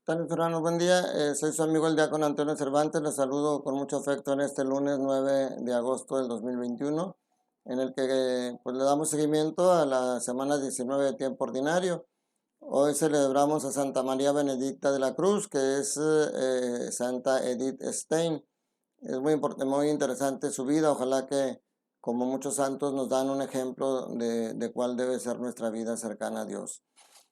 Tal mis hermanos? Buen día. Soy su amigo el diácono Antonio Cervantes. Les saludo con mucho afecto en este lunes 9 de agosto del 2021, en el que pues, le damos seguimiento a la semana 19 de tiempo ordinario. Hoy celebramos a Santa María Benedicta de la Cruz, que es Santa Edith Stein. Es muy interesante su vida. Ojalá que, como muchos santos, nos dan un ejemplo de cuál debe ser nuestra vida cercana a Dios.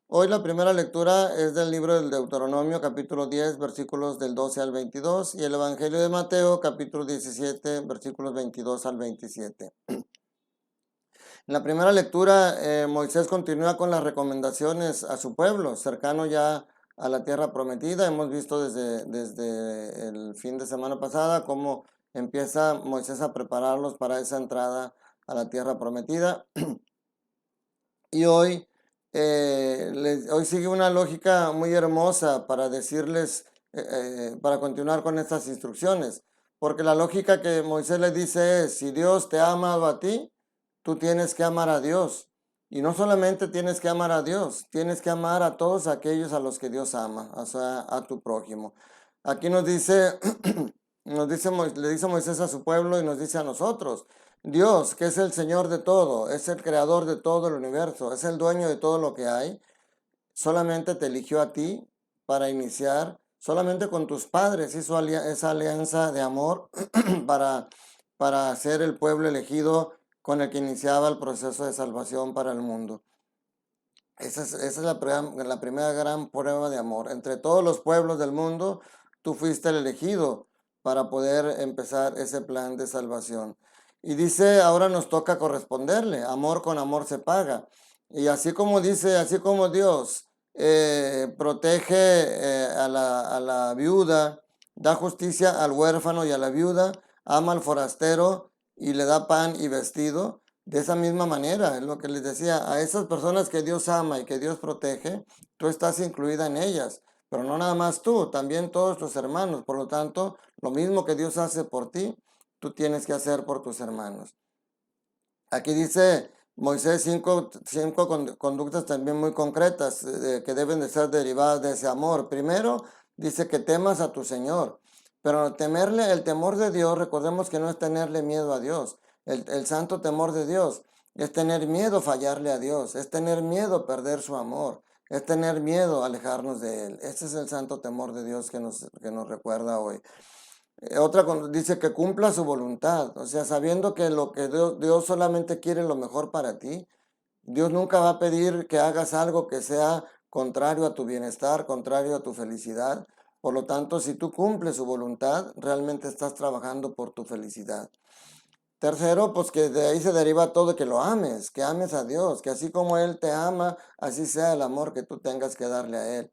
Hoy la primera lectura es del libro del Deuteronomio, capítulo 10, versículos del 12 al 22, y el Evangelio de Mateo, capítulo 17, versículos 22 al 27. En la primera lectura, Moisés continúa con las recomendaciones a su pueblo, cercano ya a la tierra prometida. Hemos visto desde el fin de semana pasada cómo empieza Moisés a prepararlos para esa entrada a la tierra prometida. Y hoy sigue una lógica muy hermosa para decirles, para continuar con estas instrucciones, porque la lógica que Moisés les dice es, si Dios te ha amado a ti, tú tienes que amar a Dios. Y no solamente tienes que amar a Dios, tienes que amar a todos aquellos a los que Dios ama, o sea, a tu prójimo. Aquí nos dice, le dice Moisés a su pueblo y nos dice a nosotros, Dios, que es el Señor de todo, es el creador de todo el universo, es el dueño de todo lo que hay, solamente te eligió a ti para iniciar, solamente con tus padres hizo esa alianza de amor para, para ser el pueblo elegido con el que iniciaba el proceso de salvación para el mundo. Esa es la primera gran prueba de amor. Entre todos los pueblos del mundo, tú fuiste el elegido para poder empezar ese plan de salvación. Y dice, ahora nos toca corresponderle. Amor con amor se paga. Y así como dice, así como Dios protege a la viuda, da justicia al huérfano y a la viuda, ama al forastero y le da pan y vestido. De esa misma manera, es lo que les decía, a esas personas que Dios ama y que Dios protege, tú estás incluida en ellas, pero no nada más tú, también todos tus hermanos. Por lo tanto, lo mismo que Dios hace por ti, tú tienes que hacer por tus hermanos. Aquí dice Moisés cinco conductas también muy concretas que deben de ser derivadas de ese amor. Primero, dice que temas a tu Señor, pero el temor de Dios, recordemos que no es tenerle miedo a Dios. El santo temor de Dios es tener miedo fallarle a Dios, es tener miedo perder su amor, es tener miedo alejarnos de Él. Ese es el santo temor de Dios que nos recuerda hoy. Otra dice que cumpla su voluntad, o sea, sabiendo que lo que Dios solamente quiere lo mejor para ti. Dios nunca va a pedir que hagas algo que sea contrario a tu bienestar, contrario a tu felicidad. Por lo tanto, si tú cumples su voluntad, realmente estás trabajando por tu felicidad. Tercero, pues que de ahí se deriva todo, que lo ames, que ames a Dios, que así como Él te ama, así sea el amor que tú tengas que darle a Él.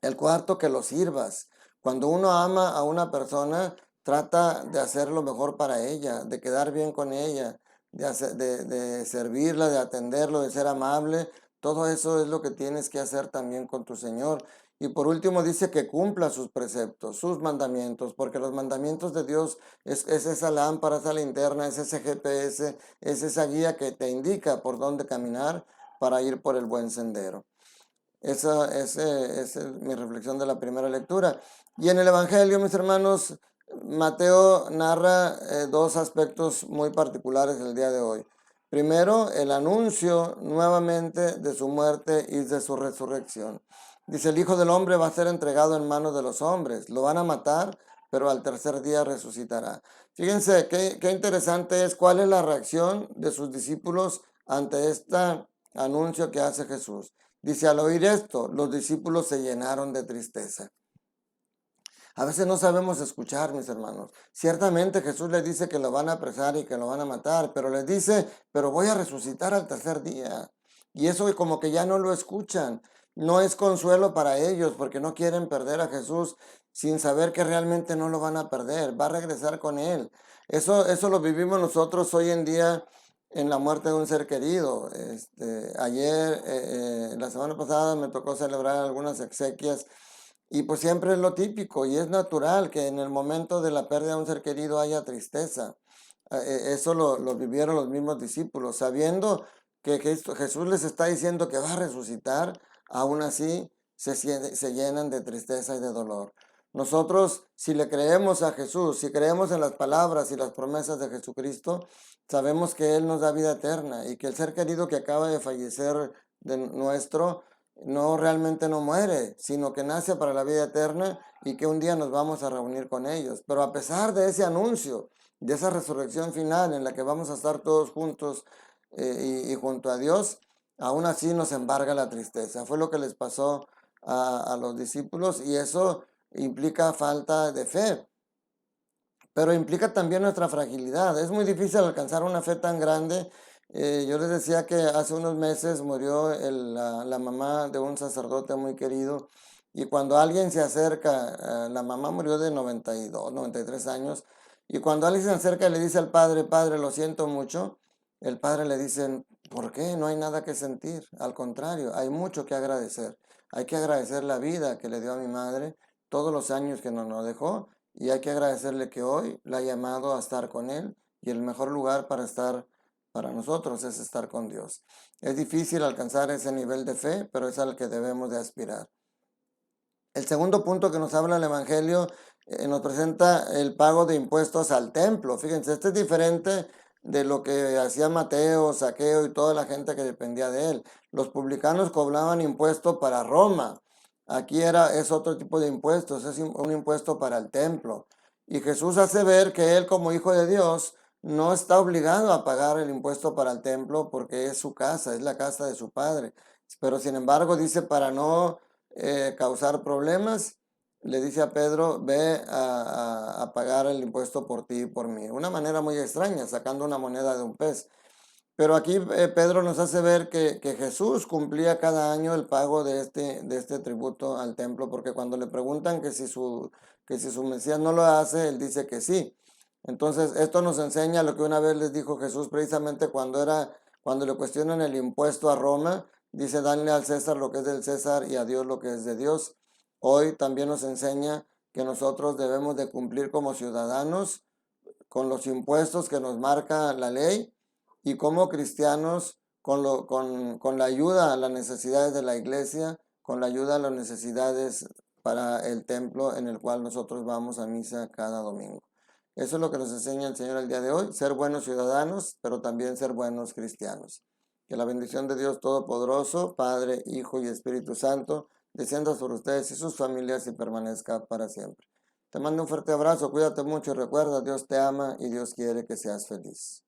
El cuarto, que lo sirvas. Cuando uno ama a una persona, trata de hacer lo mejor para ella, de quedar bien con ella, de servirla, de atenderlo, de ser amable. Todo eso es lo que tienes que hacer también con tu Señor. Y por último dice que cumpla sus preceptos, sus mandamientos, porque los mandamientos de Dios es esa lámpara, esa linterna, es ese GPS, es esa guía que te indica por dónde caminar para ir por el buen sendero. Esa es mi reflexión de la primera lectura. Y en el Evangelio, mis hermanos, Mateo narra dos aspectos muy particulares el día de hoy. Primero, el anuncio nuevamente de su muerte y de su resurrección. Dice, el Hijo del Hombre va a ser entregado en manos de los hombres. Lo van a matar, pero al tercer día resucitará. Fíjense qué interesante es cuál es la reacción de sus discípulos ante este anuncio que hace Jesús. Dice, al oír esto, los discípulos se llenaron de tristeza. A veces no sabemos escuchar, mis hermanos. Ciertamente Jesús les dice que lo van a apresar y que lo van a matar, pero les dice, pero voy a resucitar al tercer día. Y eso como que ya no lo escuchan. No es consuelo para ellos porque no quieren perder a Jesús sin saber que realmente no lo van a perder. Va a regresar con Él. Eso lo vivimos nosotros hoy en día en la muerte de un ser querido. Ayer, la semana pasada me tocó celebrar algunas exequias y pues siempre es lo típico y es natural que en el momento de la pérdida de un ser querido haya tristeza. Eso lo vivieron los mismos discípulos, sabiendo que Jesús les está diciendo que va a resucitar, aún así se llenan de tristeza y de dolor. Nosotros, si le creemos a Jesús, si creemos en las palabras y las promesas de Jesucristo, sabemos que Él nos da vida eterna y que el ser querido que acaba de fallecer de nuestro, no realmente no muere, sino que nace para la vida eterna y que un día nos vamos a reunir con ellos. Pero a pesar de ese anuncio, de esa resurrección final en la que vamos a estar todos juntos y junto a Dios, aún así nos embarga la tristeza. Fue lo que les pasó a los discípulos y eso implica falta de fe, pero implica también nuestra fragilidad. Es muy difícil alcanzar una fe tan grande. Yo les decía que hace unos meses murió la mamá de un sacerdote muy querido y cuando alguien se acerca, la mamá murió de 92, 93 años, y cuando alguien se acerca y le dice al padre, padre, lo siento mucho, el padre le dice, ¿por qué? No hay nada que sentir. Al contrario, hay mucho que agradecer. Hay que agradecer la vida que le dio a mi madre, todos los años que nos dejó, y hay que agradecerle que hoy la ha llamado a estar con Él y el mejor lugar para estar para nosotros es estar con Dios. Es difícil alcanzar ese nivel de fe, pero es al que debemos de aspirar. El segundo punto que nos habla el Evangelio nos presenta el pago de impuestos al templo. Fíjense, este es diferente de lo que hacía Mateo, Zaqueo y toda la gente que dependía de él. Los publicanos cobraban impuesto para Roma. Aquí es otro tipo de impuestos, es un impuesto para el templo. Y Jesús hace ver que él como hijo de Dios no está obligado a pagar el impuesto para el templo porque es su casa, es la casa de su padre. Pero sin embargo dice para no causar problemas, le dice a Pedro, ve a pagar el impuesto por ti y por mí. Una manera muy extraña, sacando una moneda de un pez. Pero aquí Pedro nos hace ver que Jesús cumplía cada año el pago de este tributo al templo, porque cuando le preguntan que si su Mesías no lo hace, él dice que sí. Entonces, esto nos enseña lo que una vez les dijo Jesús precisamente cuando le cuestionan el impuesto a Roma, dice, danle al César lo que es del César y a Dios lo que es de Dios. Hoy también nos enseña que nosotros debemos de cumplir como ciudadanos con los impuestos que nos marca la ley y como cristianos con la ayuda a las necesidades de la iglesia, con la ayuda a las necesidades para el templo en el cual nosotros vamos a misa cada domingo. Eso es lo que nos enseña el Señor el día de hoy, ser buenos ciudadanos, pero también ser buenos cristianos. Que la bendición de Dios Todopoderoso, Padre, Hijo y Espíritu Santo, descienda sobre ustedes y sus familias y permanezca para siempre. Te mando un fuerte abrazo, cuídate mucho y recuerda, Dios te ama y Dios quiere que seas feliz.